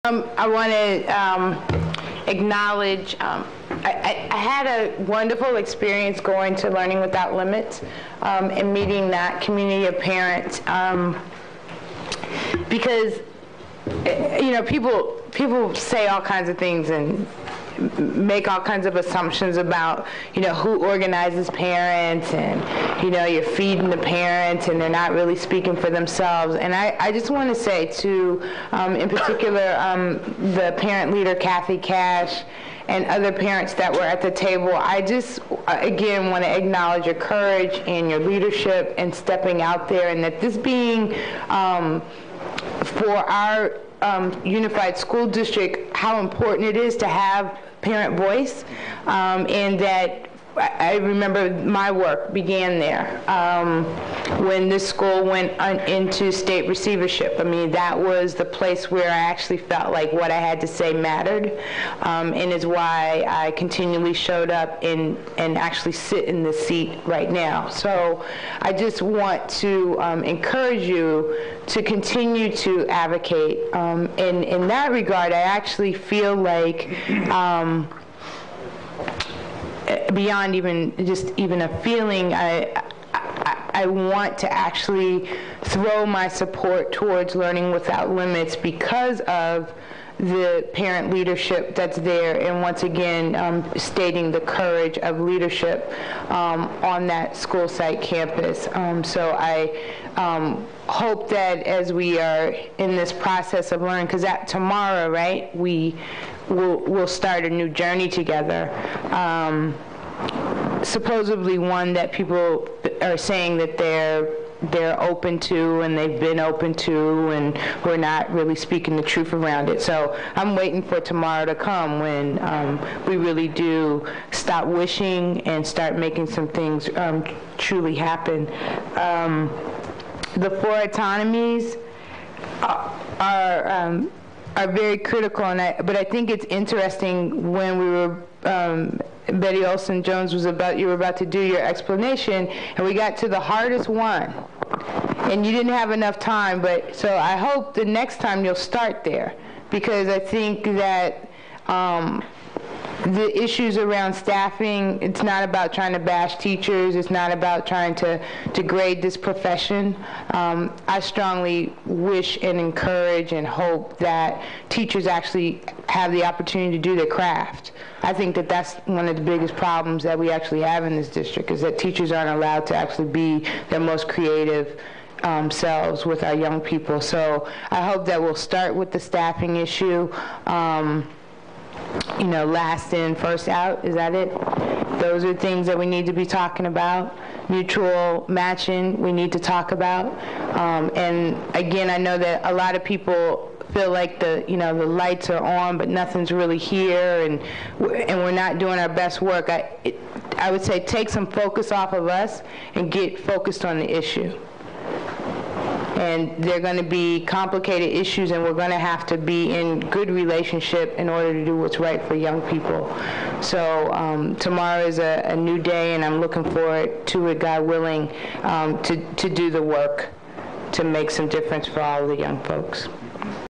I want to acknowledge, I had a wonderful experience going to Learning Without Limits and meeting that community of parents because, you know, people say all kinds of things and make all kinds of assumptions about, you know, who organizes parents and, you know, you're feeding the parents and they're not really speaking for themselves. And I just want to say to, in particular, the parent leader, Kathy Cash, and other parents that were at the table, I just, again, want to acknowledge your courage and your leadership and stepping out there, and that this being for our unified school district, how important it is to have parent voice, and that I remember my work began there when this school went into state receivership. I mean, that was the place where I actually felt like what I had to say mattered, and is why I continually showed up and actually sit in this seat right now. So I just want to encourage you to continue to advocate. In that regard, I actually feel like beyond even a feeling, I want to actually throw my support towards Learning Without Limits because of the parent leadership that's there, and once again stating the courage of leadership on that school site campus. So I hope that as we are in this process of learning, because tomorrow, right, we'll start a new journey together. Supposedly one that people are saying that they're open to and they've been open to, and we're not really speaking the truth around it. So I'm waiting for tomorrow to come when we really do stop wishing and start making some things truly happen. The 4 autonomies are very critical, but I think it's interesting when we were Betty Olson-Jones you were about to do your explanation, and we got to the hardest one, and you didn't have enough time, so I hope the next time you'll start there, because I think that the issues around staffing, it's not about trying to bash teachers, it's not about trying to degrade this profession. I strongly wish and encourage and hope that teachers actually have the opportunity to do their craft. I think that that's one of the biggest problems that we actually have in this district, is that teachers aren't allowed to actually be their most creative selves with our young people. So I hope that we'll start with the staffing issue. You know, last in, first out, is that it? Those are things that we need to be talking about. Mutual matching, we need to talk about. And again, I know that a lot of people feel like the lights are on, but nothing's really here, and we're not doing our best work. I would say take some focus off of us and get focused on the issue. And they're going to be complicated issues, and we're going to have to be in good relationship in order to do what's right for young people. So tomorrow is a new day, and I'm looking forward to it, God willing, to do the work to make some difference for all of the young folks.